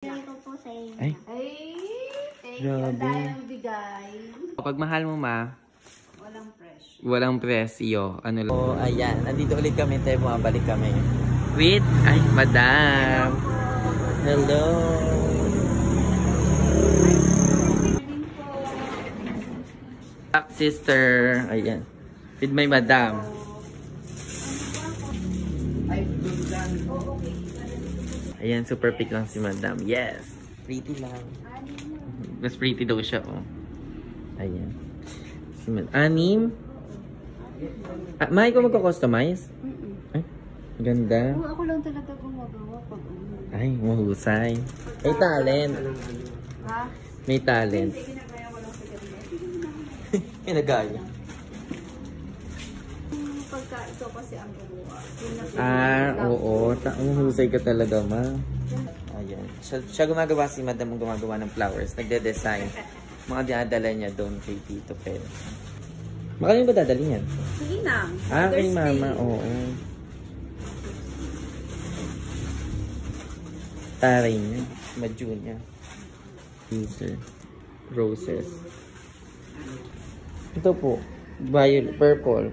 Ito po sa inyo. Ay, Thank you. Ang dayang bigay. Pag mahal mo, ma, Walang presyo. walang presyo. Ano lang. Oh, ayan. Nandito ulit kami tayo. Bumabalik kami. With, ay, madam. Hello. Back, sister. Ayan. With my madam. Ayan, super pick lang si madam. Yes. Pretty lang. Mas pretty daw siya, oh. Ayan. Si Anim. Ah, May ko magko-customize? Ay, ganda. Ako lang talaga gumagawa pag Ay, mahusay. May talent. Ha? May talent. Ginagaya ko lang sa gabi. Pinagaya. Pagka ito kasi ang gumawa. Oo. Mahusay ka talaga, ma. Ayan. Siya gumagawa, si madam ang gumagawa ng flowers. Nagde-design. Mga dinadala niya doon kay Tito Pel. Makalimutan ba dadali niyan? Sige na. Kay mama. Oo. Taray niya. Madyo niya. User. Roses. Ito po. Violet. Purple.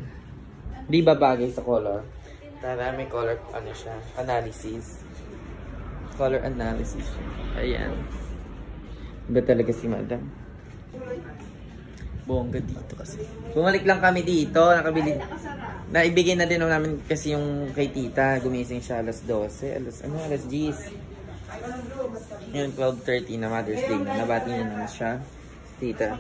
Di ba bagay sa color? Tara, may color, ano siya? Analysis. Color analysis siya. Ayan. Iba talaga si madam. Bongga dito kasi. Bumalik lang kami dito. Nakabili. Naibigay na din namin kasi yung kay tita. Gumising siya alas 12. Alas 10. Yun, 12:30 na Mother's Day na. Nabati niya naman siya. Tita.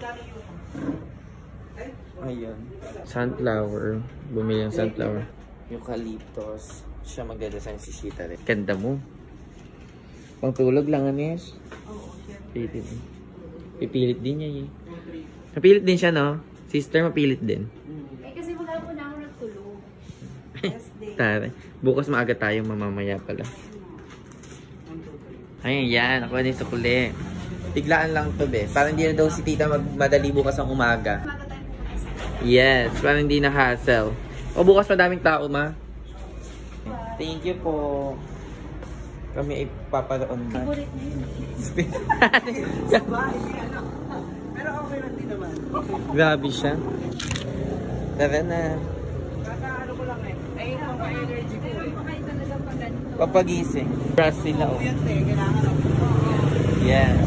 Ayun. Sunflower. Bumili yung sunflower. Eucalyptus. Siya magde-design si Shita rin. Ganda mo. Pang tulog lang, Anes. Oo, Pipilit. Pipilit din niya eh. Mapilit din siya, no? Sister, mapilit din. kasi wala po na ako nagtulog. Tara. Bukas maaga tayo, mamamaya pala. Ayun, yan. Ako din sa kuli. Biglaan lang to, be. Parang hindi na daw si tita magmadali bukas ang umaga. Yes, parang hindi na hassle. O bukas madaming tao, ma. Thank you po. Kami ay paparoon na. Favorite na yun. Pero okay lang din naman. Grabe siya. Tara na. Kakaano ko lang eh. Ay, yung mga energy ko eh. Papagising. Brush sila, oh. Yan eh, kailangan ako. Yes.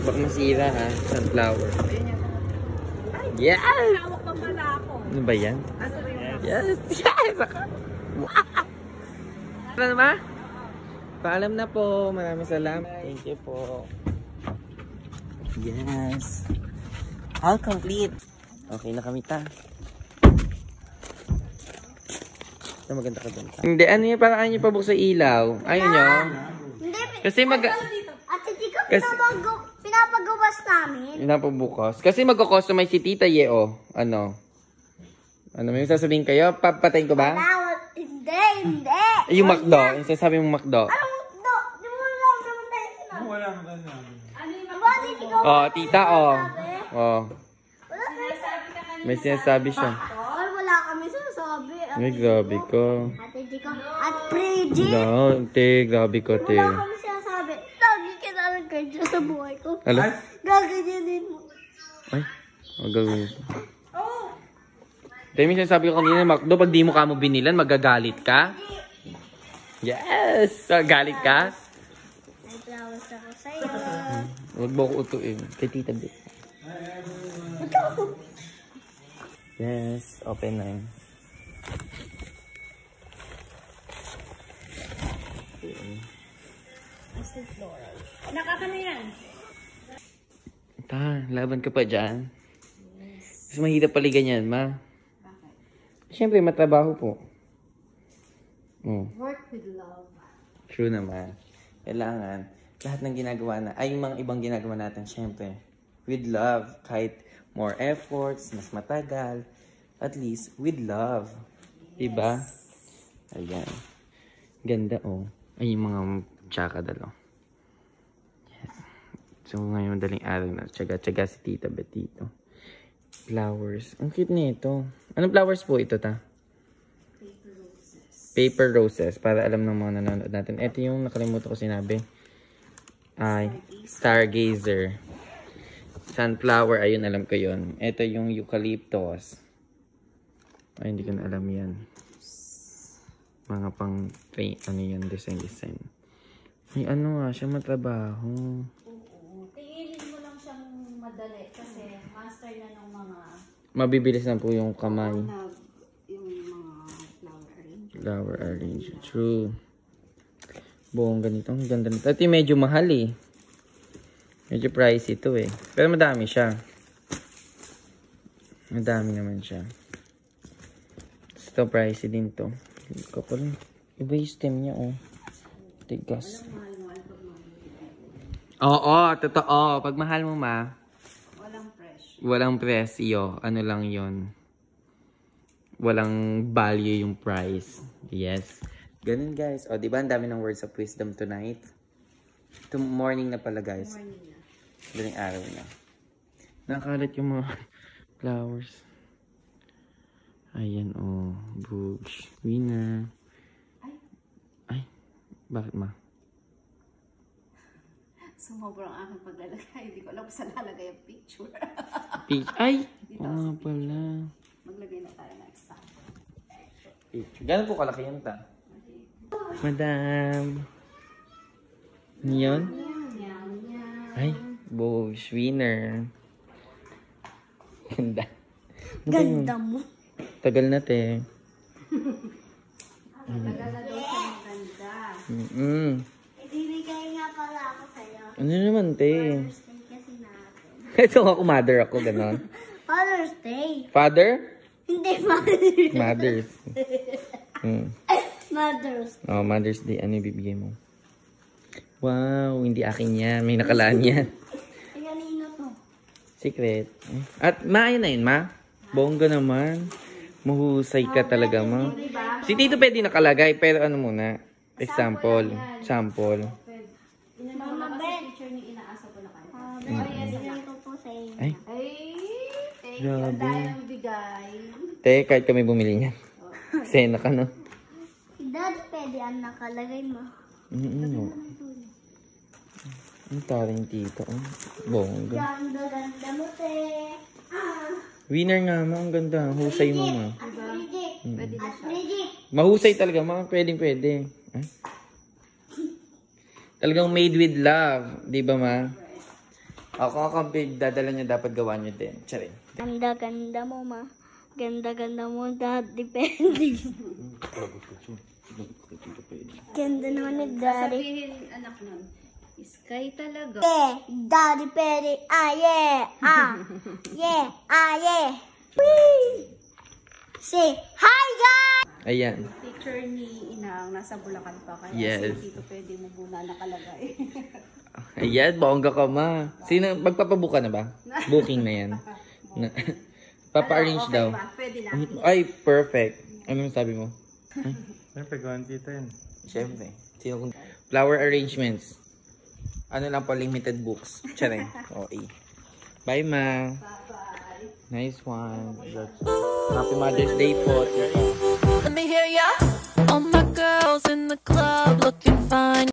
Baka masira, ha? Sunflower. Yes! Hawak pa pala ako. Ano ba yan? Yes! Yes! Ano naman? Paalam na po. Maraming salamat. Thank you po. Yes. All complete. Okay na kami ta. Ito maganda ka dun. Hindi, ano yung paraan nyo pabuksa ilaw? Ayun nyo. Hindi. Kasi Ate Chico, pinapagawas namin. Pinapabukas. Kasi magko-customize si Tita Yeo. Ano? Ano, may sasabihin kayo? Papatayin ko ba? Hindi. Yung McDo. Yung sasabi mong McDo. Anong do? Di mo lang naman tayo sinabi. Wala mo ganun. Ano yung Ate Chico? Oh, tita, oh. Oh. Wala sinasabi ka kanina. May sinasabi siya. Ay, wala kami sinasabi. Ay, grabe ko. Ate Chico. At Bridget. No, te, grabe ko, te. Wala kami sinasabi. Lagi kinalang kayo sa buhay ko. Ano? Gaganyanin mo. Ay, ang gagawin. Te, may sinasabi ko kanina, McDo, pag di mo ka mo binilan, magagalit ka? Yes! Galit ka? May flowers ako sa'yo. Huwag mo ko utuin. Kay Tita B. Yes, open na yun. Nakakano yan? Ta, laban ka pa dyan. Mas mahirap pala ganyan, ma. Siyempre, matrabaho po. Work with love. True naman. Kailangan, lahat ng ginagawa na, ay yung mga ibang ginagawa natin, siyempre, with love, kahit more efforts, mas matagal, at least, with love. Diba? Ayan. Ganda, oh. Ay, yung mga tsaka dalo. Yes. So, ngayon, madaling araw na. Tsaga-tsaga si Tita Betito. Flowers. Ang cute nito. Anong flowers po ito, ta? Paper roses. Paper roses. Para alam ng mga nanonood natin. Ito yung nakalimutan ko sinabi. Ay, stargazer. Sunflower. Ayun, alam ko yun. Ito yung eucalyptus. Ay, hindi ko na alam yan. Mga pang, ano yan, design. May ano nga siya, matrabaho. Oo. Tingilin mo lang siyang madali kasi master na ng mga... Mabibilis na po yung kamay. Yung mga Flower arrange. True. Buong ganito. Ang ganda nito. Ito yung medyo mahal eh. Medyo pricey ito eh. Pero madami siya. Madami naman siya. Ito pricey din to. Iba yung stem niya oh. Tigas. Oo, totoo. Pag mahal mo ma. Walang presyo. Ano lang yon. Walang value yung price. Yes. Ganun guys. O, diba ang dami ng words of wisdom tonight? Morning na pala guys. Daling araw na. Nakalat yung mga flowers. Ayan o. Bugs. Winner. Ay. Bakit ma? Sumobra ang aking paglalagay. Hindi ko alam kung saan lalagay ang picture. Ay! Oo nga pala. Maglagay na tayo ng example. Picture. Gano'n po kalaki yun ta? Madam. Ano yun? Ay, Bugs. Winner. Ganda. Ganda mo. Tagal na te. Tagal na daw siya maganda. Ibibigay nga pala ako sa'yo. Ano naman te? Father's Day kasi natin. Ito ako, mother ako, ganon. Father's Day. Father? Hindi Mother's Day. Mothers. Mother's Day. Oh, Mother's Day. Ano ibibigay mo? Wow, hindi akin yan. May nakalaan yan. Ay, kanino to? Secret. At maayon na yun, ma? Bongga naman. Mahusay ka talaga, ma. Si Tito pwede nakalagay, pero ano muna? Example. Sample. Mama Ben. Picture ni inaasa ko na kayo. Bigyan ko po sa inyo. Ay, Ay, thank you. Grabe. Ang dahil ang bigay. te, kahit kami bumili niyan. Sena ka, no? Dad, pwede ang nakalagay mo. No. Ang taring tito. Oh. Bongga. Ganda mo, te. Winner nga, ma. Ang ganda. Husay mo, ma. At Bridget. Pwede na At siya. Bridget. Mahusay talaga, ma. Pwedeng pwede. Ay. Talagang made with love. Di ba, ma? Ako dadala niya, dapat gawa niyo din. Charing. Ganda mo, ma. Ganda mo, Dad. Depende. Ganda naman ni Daddy. Sabihin, anak nun, Sky talaga. Daddy Perry. Ah, yeah. Ah. Yeah. Ah, yeah. Whee! Say, hi, guys! Ayan. Picture ni Inang, nasa Bulacan pa. Kaya Yes. dito pwede mo muna nakalagay. Ayan, bongga ka, ma. Sino, magpapabuka na ba? Booking na yan. Papa-arrange Okay daw. ba? Pwede na. Ay, perfect. Anong sabi mo? Siyempre, gawin dito yun. Siyempre. Flower arrangements. Ano lang po, limited books. Charing. Okay. Bye, ma. Bye-bye. Nice one. Happy Mother's Day po, tita. Let me hear ya. All my girls in the club looking fine.